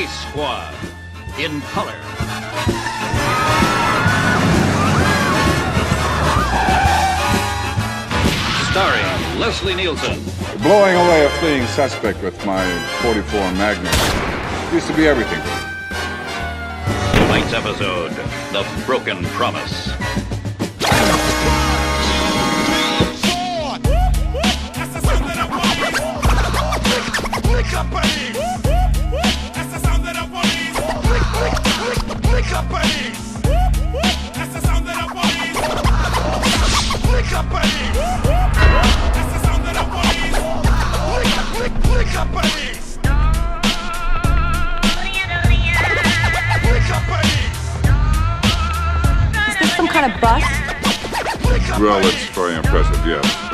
Police Squad in color. Starring Leslie Nielsen. Blowing away a fleeing suspect with my .44 Magnum used to be everything. Tonight's episode, The Broken Promise. Is this some kind of bust? Well, it's very impressive, yes.